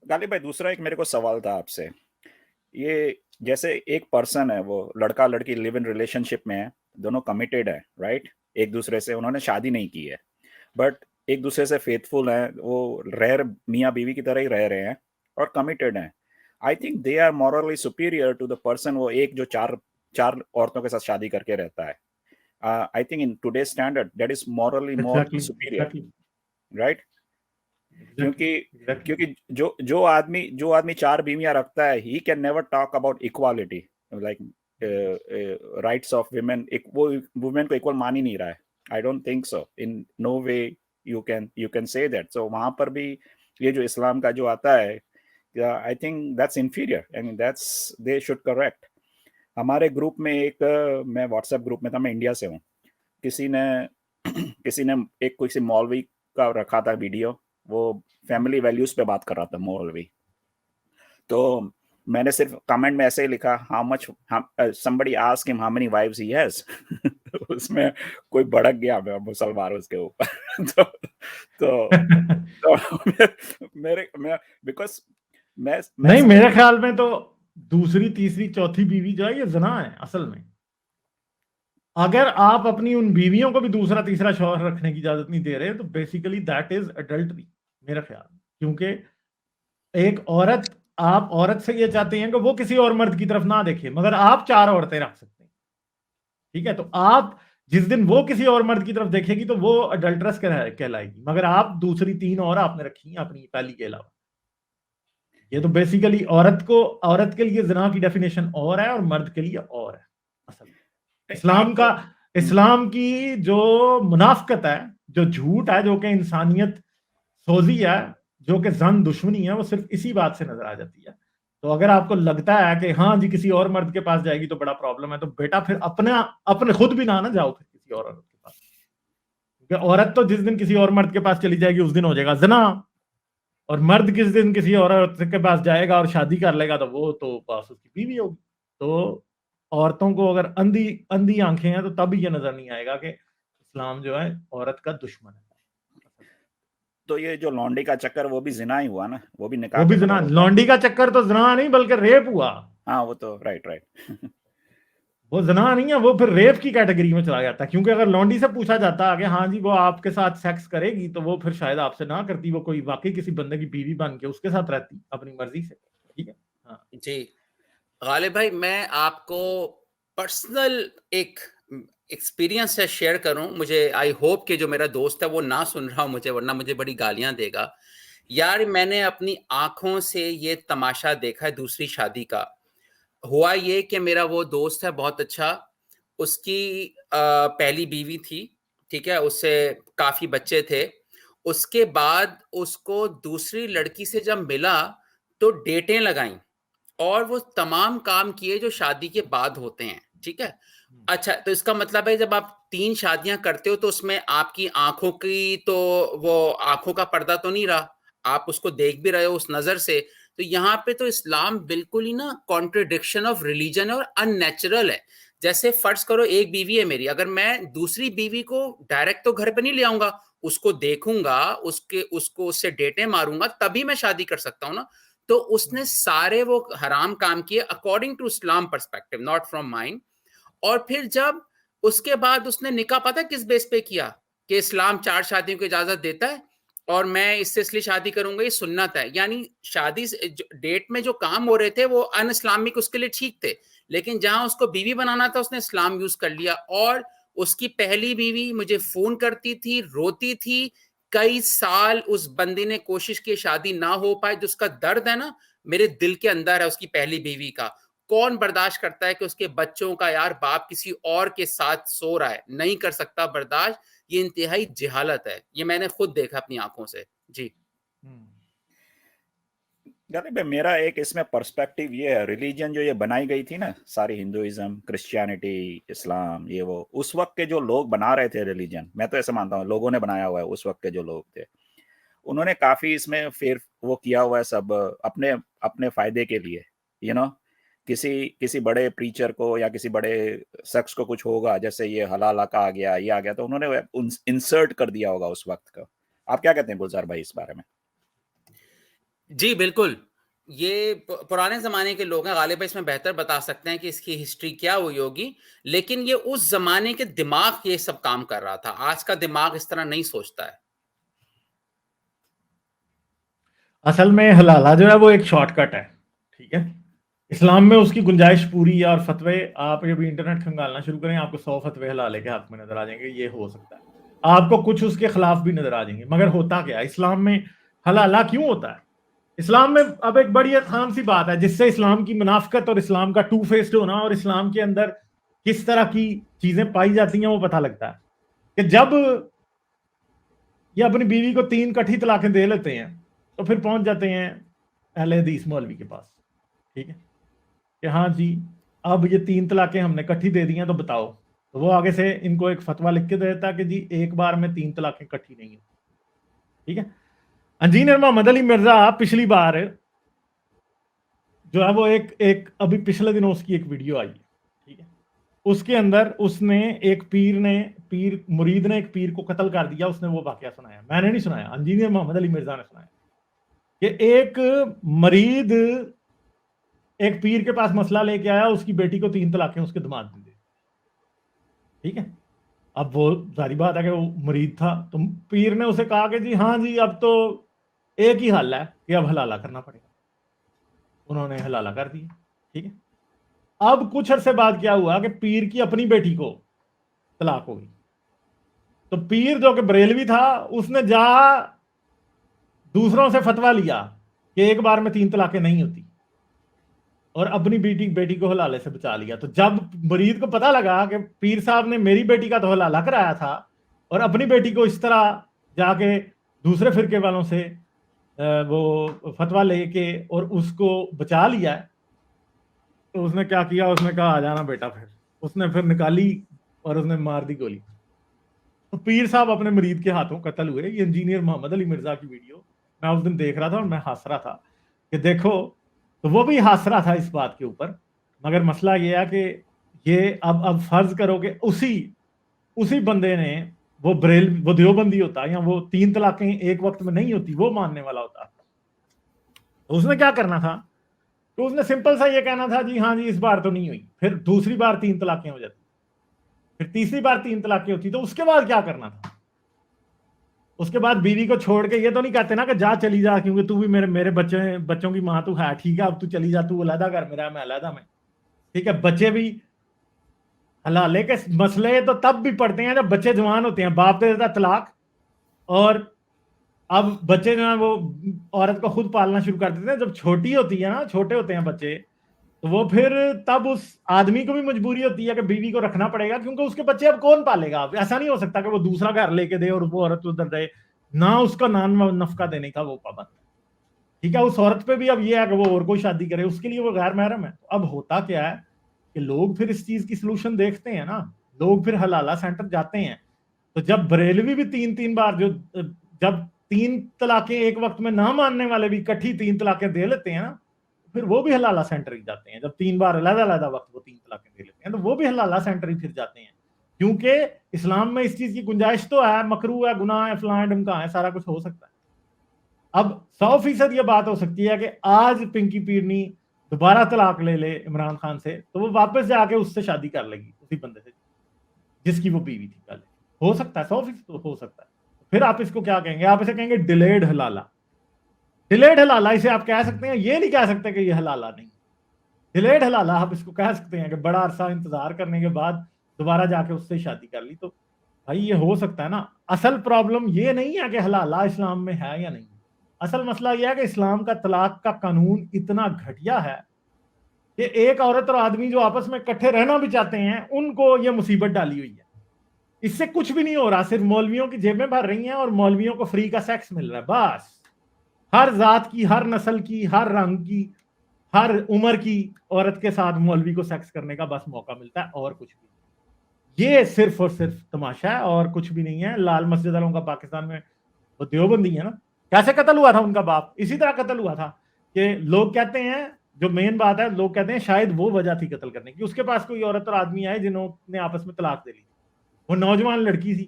गालिब भाई, दूसरा एक मेरे को सवाल था आपसे। ये जैसे एक पर्सन है, वो लड़का लड़की लिव इन रिलेशनशिप में है, दोनों कमिटेड है, राइट? एक दूसरे से उन्होंने शादी नहीं की है, बट एक दूसरे से फेथफुल हैं, वो रह मियाँ बीवी की तरह ही रह रहे हैं और कमिटेड हैं। I think they are morally superior to the person, वो एक जो चार चार औरतों के साथ शादी करके रहता है। I think in today standard that is morally more exactly superior, exactly right? Exactly क्योंकि एग्जैक्टली। क्योंकि जो आदमी चार बीवियां रखता है, he can never talk about equality, like rights of women. वो वुमेन को इक्वल मान ही नहीं रहा है। I don't think so, in no way you can say that. So वहां पर भी ये जो इस्लाम का जो आता है, I think that's inferior and that's they should correct. हमारे ग्रुप में एक मैं व्हाट्सएप ग्रुप में था, मैं इंडिया से हूँ। किसी ने किसी ने एक किसी मौलवी का रखा था वीडियो, वो फैमिली वैल्यूज पे बात कर रहा था मौलवी। तो मैंने सिर्फ कमेंट में ऐसे ही लिखा, how much somebody asked him how many wives he has। उसमें कोई भड़क गया मैं मुसलमान उसके ऊपर। तो मेरे मैं बिकॉज मैं नहीं, समझ। मेरे ख्याल में तो दूसरी तीसरी चौथी बीवी जो है ये ज़िना है असल में। अगर आप अपनी उन बीवियों को भी दूसरा तीसरा शौहर रखने की इजाजत नहीं दे रहे तो बेसिकली दैट इज अडल्टरी मेरा ख्याल। क्योंकि एक औरत, आप औरत से ये चाहते हैं कि वो किसी और मर्द की तरफ ना देखे, मगर आप चार औरतें रख सकते हैं, ठीक है? तो आप जिस दिन वो किसी और मर्द की तरफ देखेगी तो वो अडल्ट्रस कहलाएगी, मगर आप दूसरी तीन और आपने रखी हैं अपनी पहली के अलावा। ये तो बेसिकली औरत के लिए ज़िना की डेफिनेशन और है और मर्द के लिए और है असल में। इस्लाम आप का, इस्लाम की जो मुनाफकत है, जो झूठ है, जो कि इंसानियत सोजी है, जो कि जन दुश्मनी है, वो सिर्फ इसी बात से नजर आ जाती है। तो अगर आपको लगता है कि हाँ जी किसी और मर्द के पास जाएगी तो बड़ा प्रॉब्लम है, तो बेटा फिर अपने अपने खुद भी ना जाओ फिर किसी और औरत के पास। क्योंकि औरत तो जिस दिन किसी और मर्द के पास चली जाएगी उस दिन हो जाएगा ज़िना, और मर्द किस दिन किसी और औरत के पास जाएगा और शादी कर लेगा तो वो तो बस उसकी बीवी होगी। तो औरतों को अगर अंधी अंधी आंखें हैं तो तब ये नजर नहीं आएगा कि इस्लाम जो है औरत का दुश्मन है। तो ये जो लौंडी का चक्कर, वो भी जिना ही हुआ ना, वो भी निकाह वो के भी जना, बगैर होता है। लौंडी का चक्कर तो जना नहीं बल्कि रेप हुआ। हाँ, वो तो राइट राइट। वो जना नहीं है, वो फिर रेप की कैटेगरी में चला जाता है। क्योंकि अगर लौंडी से पूछा जाता कि हाँ जी वो आपके साथ सेक्स करेगी तो वो फिर शायद आपसे ना करती, वो कोई वाकई किसी बंदे की बीवी बन के उसके साथ रहती अपनी मर्जी से, ठीक है? हाँ जी गालिब भाई, मैं आपको पर्सनल एक एक्सपीरियंस से शेयर करूं। मुझे आई होप कि जो मेरा दोस्त है वो ना सुन रहा हो मुझे, वरना मुझे बड़ी गालियां देगा। यार मैंने अपनी आंखों से ये तमाशा देखा है दूसरी शादी का। हुआ ये कि मेरा वो दोस्त है बहुत अच्छा, उसकी पहली बीवी थी, ठीक है, उससे काफी बच्चे थे। उसके बाद उसको दूसरी लड़की से जब मिला तो डेटें लगाई और वो तमाम काम किए जो शादी के बाद होते हैं, ठीक है। अच्छा, तो इसका मतलब है जब आप 3 शादियां करते हो तो उसमें आपकी आंखों की तो वो आंखों का पर्दा तो नहीं रहा, आप उसको देख भी रहे हो उस नजर से। तो यहाँ पे तो इस्लाम बिल्कुल ही ना कॉन्ट्रडिक्शन ऑफ रिलीजन और अननेचुरल है। जैसे फर्ज करो एक बीवी है मेरी, अगर मैं दूसरी बीवी को डायरेक्ट तो घर पे नहीं ले आऊंगा, उसको देखूंगा, उसको उससे डेटे मारूंगा, तभी मैं शादी कर सकता हूँ ना। तो उसने सारे वो हराम काम किए according to Islam perspective, not from mind. और फिर जब उसके बाद उसने निकाह पता किस बेस पे किया कि इस्लाम 4 शादियों की इजाजत देता है और मैं इससे इसलिए शादी करूंगा, ये सुन्नत है। यानी शादी डेट में जो काम हो रहे थे वो अन इस्लामिक उसके लिए ठीक थे, लेकिन जहां उसको बीवी बनाना था उसने इस्लाम यूज कर लिया। और उसकी पहली बीवी मुझे फोन करती थी, रोती थी, कई साल उस बंदी ने कोशिश की शादी ना हो पाए। जो उसका दर्द है ना मेरे दिल के अंदर है उसकी पहली बीवी का। कौन बर्दाश्त करता है कि उसके बच्चों का यार बाप किसी और के साथ सो रहा है, नहीं कर सकता बर्दाश्त। ये इंतहाई जिहालत है, ये मैंने खुद देखा अपनी आंखों से। जी गरीब है। मेरा एक इसमें पर्सपेक्टिव ये है, रिलीजन जो ये बनाई गई थी ना, सारी हिंदुइज्म, क्रिश्चियनिटी, इस्लाम, ये वो उस वक्त के जो लोग बना रहे थे रिलीजन, मैं तो ऐसा मानता हूँ लोगों ने बनाया हुआ है। उस वक्त के जो लोग थे, उन्होंने काफी इसमें फिर वो किया हुआ है सब अपने अपने फायदे के लिए। You you know know? किसी किसी बड़े प्रीचर को या किसी बड़े शख्स को कुछ होगा, जैसे ये हलाला का आ गया, ये आ गया, तो उन्होंने इंसर्ट कर दिया होगा उस वक्त का। आप क्या कहते हैं गुलजार भाई इस बारे में? جی بالکل، یہ پرانے زمانے کے لوگ ہیں، غالب اس میں بہتر بتا سکتے ہیں کہ اس کی ہسٹری کیا ہوئی ہوگی، لیکن یہ اس زمانے کے دماغ یہ سب کام کر رہا تھا، آج کا دماغ اس طرح نہیں سوچتا ہے۔ اصل میں حلالہ جو ہے وہ ایک شارٹ کٹ ہے، ٹھیک ہے، اسلام میں اس کی گنجائش پوری ہے، اور فتوے آپ جب انٹرنیٹ کھنگالنا شروع کریں آپ کو 100 فتوے حلالے کے حق میں نظر آ جائیں گے، یہ ہو سکتا ہے، آپ کو کچھ اس کے خلاف بھی نظر آ جائیں گے، مگر ہوتا کیا ہے اسلام میں حلالہ کیوں ہوتا ہے؟ اسلام میں اب ایک بڑی خام سی بات ہے جس سے اسلام کی منافقت اور اسلام کا ٹو فیسڈ ہونا اور اسلام کے اندر کس طرح کی چیزیں پائی جاتی ہیں وہ پتہ لگتا ہے کہ جب یہ اپنی بیوی کو 3 کٹھی طلاقیں دے لیتے ہیں تو پھر پہنچ جاتے ہیں اہل حدیث مولوی کے پاس، ٹھیک ہے، کہ ہاں جی اب یہ 3 طلاقیں ہم نے کٹھی دے دی ہیں تو بتاؤ، تو وہ آگے سے ان کو ایک فتویٰ لکھ کے دیتا کہ جی ایک بار میں 3 طلاقیں کٹھی نہیں ہوتی، ٹھیک ہے۔ انجینئر محمد علی مرزا پچھلی بار جو ہے وہ ایک ابھی پچھلے دنوں اس کی ایک ویڈیو آئی ہے، ٹھیک ہے، اس کے اندر اس نے ایک مرید نے ایک پیر کو قتل کر دیا، اس نے وہ واقعہ سنایا، میں نے نہیں سنایا، انجینئر محمد علی مرزا نے سنایا کہ ایک مرید ایک پیر کے پاس مسئلہ لے کے آیا، اس کی بیٹی کو 3 طلاقیں اس کے داماد نے دے دی، ٹھیک ہے۔ اب وہ ظاہری بات ہے کہ وہ مرید تھا، تو پیر نے اسے کہا کہ جی ہاں جی اب تو ایک ہی حل ہے کہ اب حلالہ کرنا پڑے گا، انہوں نے حلالہ کر دیا، ٹھیک ہے۔ اب کچھ عرصے بعد کیا ہوا کہ پیر کی اپنی بیٹی کو طلاق ہو گئی، تو پیر جو کہ بریلوی تھا اس نے جا دوسروں سے فتویٰ لیا کہ ایک بار میں 3 طلاقیں نہیں ہوتی، اور اپنی بیٹی کو حلالے سے بچا لیا۔ تو جب مرید کو پتہ لگا کہ پیر صاحب نے میری بیٹی کا تو حلالہ کرایا تھا اور اپنی بیٹی کو اس طرح جا کے دوسرے فرقے والوں سے وہ فتویٰ لے کے اور اس کو بچا لیا ہے، تو اس نے کیا کیا، اس نے کہا آ جانا بیٹا، پھر اس نے پھر نکالی اور اس نے مار دی گولی، تو پیر صاحب اپنے مرید کے ہاتھوں قتل ہوئے۔ یہ انجینئر محمد علی مرزا کی ویڈیو میں اس دن دیکھ رہا تھا اور میں ہنس رہا تھا کہ دیکھو، تو وہ بھی ہنس رہا تھا اس بات کے اوپر، مگر مسئلہ یہ ہے کہ یہ اب فرض کرو کہ اسی بندے نے وہ دیوبندی ہوتا یا وہ 3 طلاقیں ایک وقت میں نہیں ہوتی وہ ماننے والا ہوتا، تو اس نے کیا کرنا تھا؟ تو اس نے سمپل سا یہ کہنا تھا جی ہاں جی اس بار تو نہیں ہوئی، پھر دوسری بار 3 طلاقیں ہو جاتی، پھر تیسری بار 3 طلاقیں ہوتی، تو اس کے بعد کیا کرنا تھا؟ اس کے بعد بیوی کو چھوڑ کے یہ تو نہیں کہتے نا کہ جا چلی جا، کیونکہ تو بھی میرے بچوں کی ماں تو ہے، ٹھیک ہے اب تو چلی جا، تو علیحدہ گھر میں رہ، میں علیحدہ میں، ٹھیک ہے۔ بچے بھی حلالے کے مسئلے تو تب بھی پڑتے ہیں جب بچے جوان ہوتے ہیں، باپ دے دیتا طلاق، اور اب بچے جو ہیں وہ عورت کو خود پالنا شروع کر دیتے ہیں، جب چھوٹی ہوتی ہے نا، چھوٹے ہوتے ہیں بچے، تو وہ پھر تب اس آدمی کو بھی مجبوری ہوتی ہے کہ بیوی کو رکھنا پڑے گا، کیونکہ اس کے بچے اب کون پالے گا؟ ایسا نہیں ہو سکتا کہ وہ دوسرا گھر لے کے دے اور وہ عورت ادھر رہے، نہ اس کا نان نفقہ دینے کا وہ پابند، ٹھیک ہے۔ اس عورت پہ بھی اب یہ ہے کہ وہ اور کوئی شادی کرے، اس کے لیے وہ غیر محرم ہے۔ اب ہوتا کیا ہے کہ لوگ پھر اس چیز کی سلوشن دیکھتے ہیں نا، لوگ پھر حلالہ سینٹر جاتے ہیں، تو جب بریلوی بھی 3 بار جب 3 طلاقیں ایک وقت میں نہ ماننے والے بھی کٹھی 3 طلاقیں دے لیتے ہیں نا، پھر وہ بھی حلالہ سینٹر ہی جاتے ہیں، جب 3 بار علیحدہ وقت وہ 3 طلاقیں دے لیتے ہیں تو وہ بھی حلالہ سینٹر ہی پھر جاتے ہیں، کیونکہ اسلام میں اس چیز کی گنجائش تو ہے، مکروہ ہے، گناہ ہے، فلاں ڈمکا ہے، سارا کچھ ہو سکتا ہے۔ اب 100% یہ بات ہو سکتی ہے کہ آج پنکی پیرنی دوبارہ طلاق لے لے عمران خان سے، تو وہ واپس جا کے اس سے شادی کر لے گی، اسی بندے سے جس کی وہ بیوی تھی پہلے، ہو سکتا ہے 100% ہو سکتا ہے۔ پھر آپ اس کو کیا کہیں گے؟ آپ اسے کہیں گے ڈیلیڈ حلالہ، ڈیلیڈ حلالہ اسے آپ کہہ سکتے ہیں، یہ نہیں کہہ سکتے کہ یہ حلالہ نہیں، ڈیلیڈ حلالہ آپ اس کو کہہ سکتے ہیں کہ بڑا عرصہ انتظار کرنے کے بعد دوبارہ جا کے اس سے شادی کر لی، تو بھائی یہ ہو سکتا ہے نا۔ اصل پرابلم یہ نہیں ہے کہ حلالہ اسلام میں ہے یا نہیں، اصل مسئلہ یہ ہے کہ اسلام کا طلاق کا قانون اتنا گھٹیا ہے کہ ایک عورت اور آدمی جو آپس میں اکٹھے رہنا بھی چاہتے ہیں ان کو یہ مصیبت ڈالی ہوئی ہے، اس سے کچھ بھی نہیں ہو رہا، صرف مولویوں کی جیبیں بھر رہی ہیں اور مولویوں کو فری کا سیکس مل رہا ہے، بس ہر ذات کی، ہر نسل کی، ہر رنگ کی، ہر عمر کی عورت کے ساتھ مولوی کو سیکس کرنے کا بس موقع ملتا ہے، اور کچھ بھی نہیں۔ یہ صرف اور صرف تماشا ہے اور کچھ بھی نہیں ہے۔ لال مسجد والوں کا پاکستان میں وہ دیوبندی ہے نا، کیسے قتل ہوا تھا ان کا باپ؟ اسی طرح قتل ہوا تھا کہ لوگ کہتے ہیں، جو مین بات ہے، لوگ کہتے ہیں شاید وہ وجہ تھی قتل کرنے کی، اس کے پاس کوئی عورت اور آدمی آئے جنہوں نے آپس میں طلاق دے لی، وہ نوجوان لڑکی تھی،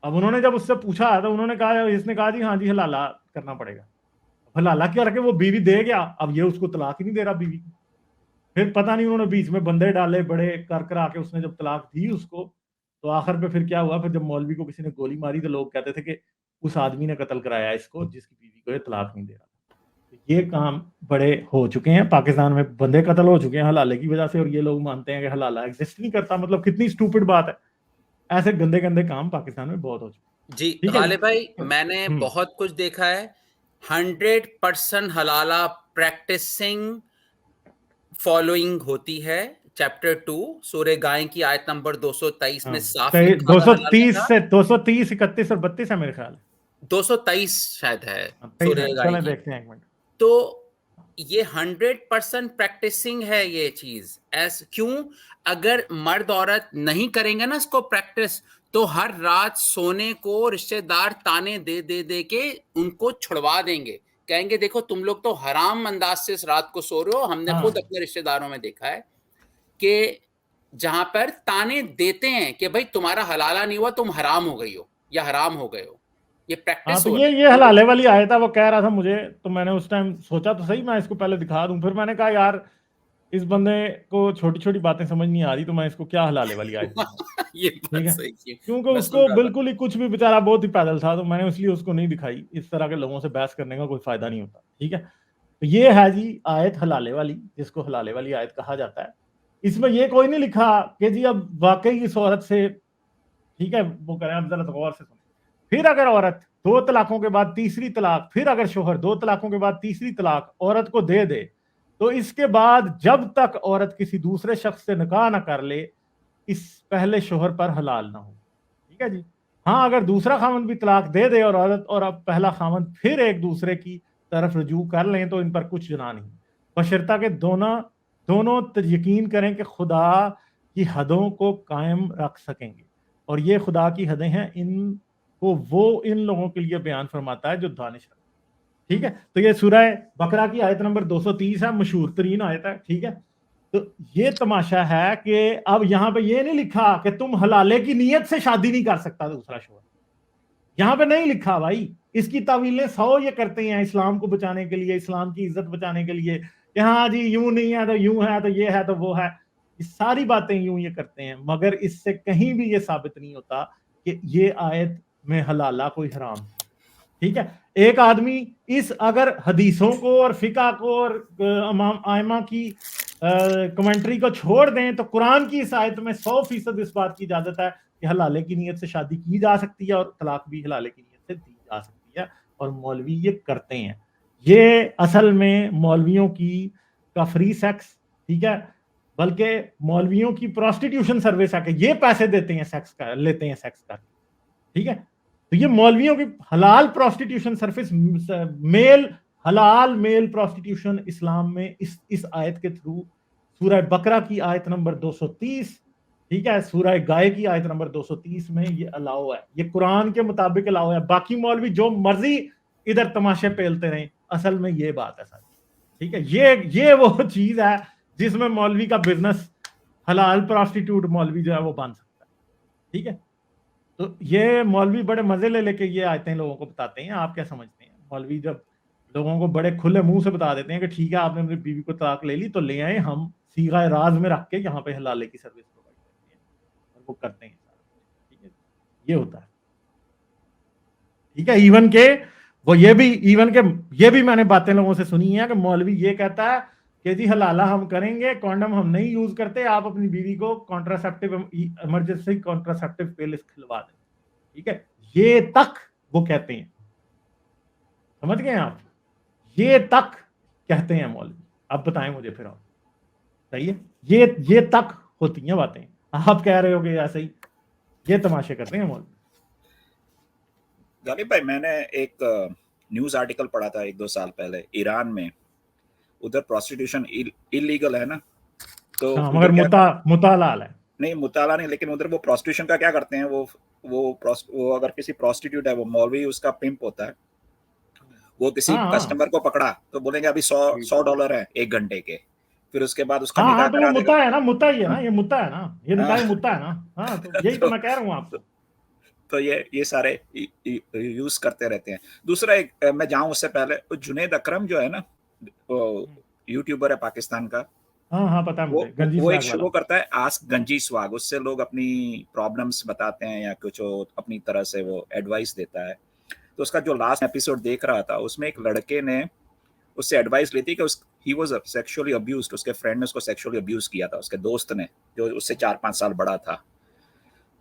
اب انہوں نے جب اس سے پوچھا تو انہوں نے کہا، اس نے کہا جی ہاں جی حلالہ کرنا پڑے گا، हलाला करके वो बीवी दे गया, अब ये उसको तलाक ही नहीं दे रहा बीवी को। फिर पता नहीं उन्होंने बीच में बंदे डाले बड़े कर करा के, उसने जब तलाक दी उसको, तो आखिर पे फिर क्या हुआ, फिर जब मौलवी को किसी ने गोली मारी तो लोग कहते थे कि उस आदमी ने कत्ल कराया इसको जिसकी बीवी को ये तलाक नहीं दे रहा। तो ये काम बड़े हो चुके हैं पाकिस्तान में, बंदे कत्ल हो चुके हैं हलाले की वजह से, और ये लोग मानते हैं कि हलाला एग्जिस्ट नहीं करता। मतलब कितनी स्टूपिड बात है। ऐसे गंदे गंदे काम पाकिस्तान में बहुत हो चुके जी ठीक है गालिब भाई, मैंने बहुत कुछ देखा है। 100% हलाला प्रैक्टिसिंग फॉलोइंग होती है। चैप्टर 2 सूरह गाय की आयत नंबर 223 में साफ लिखा हुआ है 230 से 230 31 और 32 है मेरे ख्याल, 223 शायद है 23 सूरह है। गाय चलें की। देखते हैं एक मिनट। तो ये 100% प्रैक्टिसिंग है ये चीज। क्यों? अगर मर्द औरत नहीं करेंगे ना इसको प्रैक्टिस, तो हर रात सोने को रिश्तेदार ताने दे दे दे के उनको छुड़वा देंगे, कहेंगे देखो तुम लोग तो हराम अंदाज से इस रात को सो रहे हो। हमने खुद अपने रिश्तेदारों में देखा है कि जहां पर ताने देते हैं कि भाई तुम्हारा हलाला नहीं हुआ, तुम हराम हो गई हो या हराम हो गए हो। ये प्रैक्टिस तो हो ये हलाले वाली आयत है, वो कह रहा था मुझे, तो मैंने उस टाइम सोचा तो सही मैं इसको पहले दिखा दूं, फिर मैंने कहा यार इस बंदे को छोटी छोटी बातें समझ नहीं आ रही, तो मैं इसको क्या हलाले वाली आयत ये बात ठीक है, सही है। क्योंकि उसको बिल्कुल ही कुछ भी, बेचारा बहुत ही पैदल था, तो मैंने इसलिए उसको नहीं दिखाई। इस तरह के लोगों से बहस करने का कोई फायदा नहीं होता। ठीक है, तो ये है जी आयत हलाले वाली, जिसको हलाले वाली आयत कहा जाता है। इसमें ये कोई नहीं लिखा कि जी अब वाकई इस औरत से, ठीक है वो करें, अब जरा गौर से सुन। फिर अगर औरत 2 तलाकों के बाद तीसरी तलाक, फिर अगर शोहर 2 तलाकों के बाद तीसरी तलाक औरत को दे दे, तो इसके बाद जब तक औरत किसी दूसरे शख्स से निकाह ना कर ले, इस पहले शोहर पर हलाल ना हो। ठीक है जी। हाँ, अगर दूसरा खामन भी तलाक दे दे और औरत और अब पहला खामन फिर एक दूसरे की तरफ रजू कर लें, तो इन पर कुछ जुर्माना नहीं, बशर्ता के दोनों यकीन करें कि खुदा की हदों को कायम रख सकेंगे। और ये खुदा की हदें हैं, इनको वो इन लोगों के लिए बयान फरमाता है जो दानिश रखते हैं। ठीक है, तो ये सूरह बकरा की आयत नंबर 230 है, मशहूर तरीन आयत है। ठीक है, तो ये तमाशा है कि अब यहाँ पे ये नहीं लिखा कि तुम हलाले की नीयत से शादी नहीं कर सकता दूसरा शोहर, यहाँ पे नहीं लिखा भाई। इसकी तावीलें 100 ये करते हैं इस्लाम को बचाने के लिए, इस्लाम की इज्जत बचाने के लिए, कि हाँ जी यूं नहीं है तो यूं है, तो ये है तो वो है, ये सारी बातें यूं ये करते हैं, मगर इससे कहीं भी ये साबित नहीं होता कि ये आयत में हलाला कोई हराम। ठीक है, एक आदमी इस अगर हदीसों को और फिका को और आयमा की कमेंट्री को छोड़ दें, तो कुरान की इस आयत में 100% इस बात की इजाजत है कि हलाले की नीयत से शादी की जा सकती है और तलाक भी हलाले की नीयत से दी जा सकती है, और मौलवी ये करते हैं। ये असल में मौलवियों का फ्री सेक्स, ठीक है, बल्कि मौलवियों की प्रोस्टिट्यूशन सर्विस है कि ये पैसे देते हैं सेक्स का, लेते हैं सेक्स का। ठीक है, तो ये मौलवियों की हलाल प्रोस्टिट्यूशन सर्विस, हलाल मेल प्रोस्टिट्यूशन इस्लाम में इस आयत के थ्रू सूरह बकरा की आयत नंबर 230, ठीक है, सूरह गाय की आयत नंबर 230 में ये अलाउ है, ये कुरान के मुताबिक अलाउ है। बाकी मौलवी जो मर्जी इधर तमाशे पेलते रहे, असल में ये बात है सारी। ठीक है, ये वो चीज है जिसमें मौलवी का बिजनेस, हलाल प्रोस्टिट्यूट मौलवी जो है वो बन सकता है। ठीक है, तो ये मौलवी बड़े मजे ले लेके ये आयतें लोगों को बताते हैं। आप क्या समझते हैं? मौलवी जब लोगों को बड़े खुले मुंह से बता देते हैं कि ठीक है आपने अपनी बीवी को तलाक ले ली, तो ले आए, हम सीगा राज में रख के यहाँ पे हलाले की सर्विस प्रोवाइड करते हैं, और वो करते हैं। ठीक है, ये होता है। ठीक है, इवन के ये भी मैंने बातें लोगों से सुनी है कि मौलवी ये कहता है कि जी हलाला हम करेंगे, कॉन्डम हम नहीं यूज करते, आप अपनी बीवी को कॉन्ट्रासेप्टिव, इमरजेंसी कॉन्ट्रासेप्टिव पिल खिलवा दें। ठीक है, ये तक वो कहते हैं, समझ गए आप? ये तक कहते हैं मौलवी। अब बताएं मुझे फिर आप, सही है? ये तक होती हैं बातें। आप कह रहे हो कि ऐसे ही ये तमाशे करते हैं मौलवी। गालिब भाई, मैंने एक न्यूज आर्टिकल पढ़ा था 1-2 साल पहले, ईरान में उधर प्रोस्टिट्यूशन इलीगल है ना, तो हाँ, मगर मुता हलाल है। नहीं, मुताला नहीं, लेकिन उधर वो प्रोस्टिट्यूशन का क्या करते हैं, वो अगर किसी प्रोस्टिट्यूट है, वो मौलवी उसका पिंप होता है, वो किसी कस्टमर को पकड़ा तो बोलेंगे अभी $100 है 1 घंटे के, फिर उसके बाद उसका निकाह तो करा मुता है ना, मुता ही है ना, ये मुता है ना, ये निकाह मुता है ना। हाँ, तो यही तो मैं कह रहा हूँ आपको। तो ये सारे यूज करते रहते हैं। दूसरा एक मैं जाऊं उससे पहले, जुनैद अकरम जो है ना, यूट्यूबर है पाकिस्तान का, हाँ पता है मुझे, गंजी वो एक स्वाग वाला। शो करता है आस्क गंजी स्वाग, उससे लोग अपनी प्रॉब्लम्स बताते हैं या कुछ अपनी तरह से वो एडवाइस देता है। तो उसका जो लास्ट एपिसोड देख रहा था, उसमें एक लड़के ने उससे एडवाइस ली थी कि ही वाज सेक्सुअली अब्यूज्ड, उसके फ्रेंड ने उसको सेक्सुअली अब्यूज किया था, उसके दोस्त ने, जो उससे 4-5 साल बड़ा था।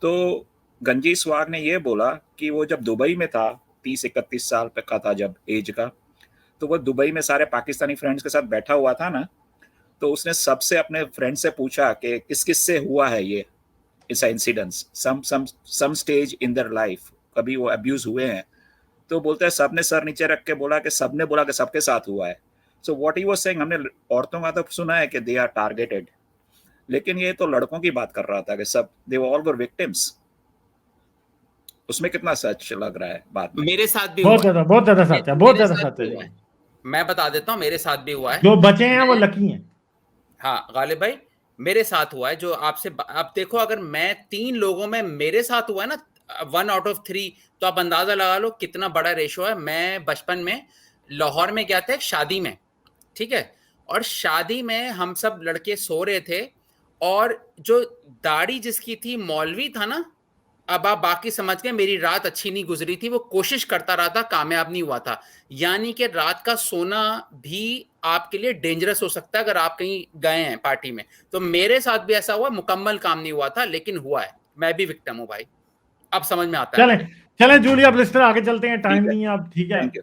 तो गंजी स्वाग ने ये बोला कि वो जब दुबई में था, 30-31 साल का था जब एज का, तो वो दुबई में सारे पाकिस्तानी फ्रेंड्स के साथ बैठा हुआ था ना, तो उसने सबसे अपने फ्रेंड से पूछा कि किस किस से हुआ है ये ऐसा incidents, some stage in their life, कभी वो अब्यूज हुए हैं। तो बोलते हैं सबने सर नीचे रख के बोला कि सबने बोला कि सबके साथ हुआ है। So what he was saying, हमने औरतों का तो सुना है कि दे आर टारगेटेड, लेकिन ये तो लड़कों की बात कर रहा था कि सब दे ऑल वर विक्टिम्स। उसमें कितना सच लग रहा है बात में? मेरे साथ भी बहुत हुआ ज्यादा सच है, बहुत ज्यादा सच है। मैं बता देता हूँ, मेरे साथ भी हुआ है। जो बचे हैं वो लकी हैं। हाँ गालिब भाई, मेरे साथ हुआ है। जो आपसे आप देखो, अगर मैं 3 लोगों में मेरे साथ हुआ है ना 1 out of 3, तो आप अंदाजा लगा लो कितना बड़ा रेशो है। मैं बचपन में लाहौर में गया था एक शादी में, ठीक है, और शादी में हम सब लड़के सो रहे थे, और जो दाढ़ी जिसकी थी मौलवी था ना, अब आप बाकी समझ गए, मेरी रात अच्छी नहीं गुजरी थी। वो कोशिश करता रहा था, कामयाब नहीं हुआ था। यानी कि रात का सोना भी आपके लिए डेंजरस हो सकता है अगर आप कहीं गए हैं पार्टी में। तो मेरे साथ भी ऐसा हुआ, मुकम्मल काम नहीं हुआ था, लेकिन हुआ है। मैं भी विक्टिम हूँ भाई, अब समझ में आता है। चलें जूलिया ब्लिस्टर, आगे चलते हैं, टाइम नहीं है अब, ठीक है। Thank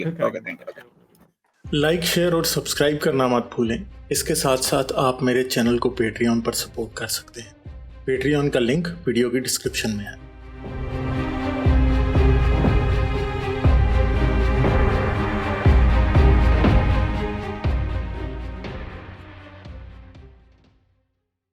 you okay, thank you. Like, share और सब्सक्राइब करना मत भूलें। इसके साथ साथ आप मेरे चैनल को पेट्रियन पर सपोर्ट कर सकते हैं। पेट्रियन का लिंक वीडियो की डिस्क्रिप्शन में है।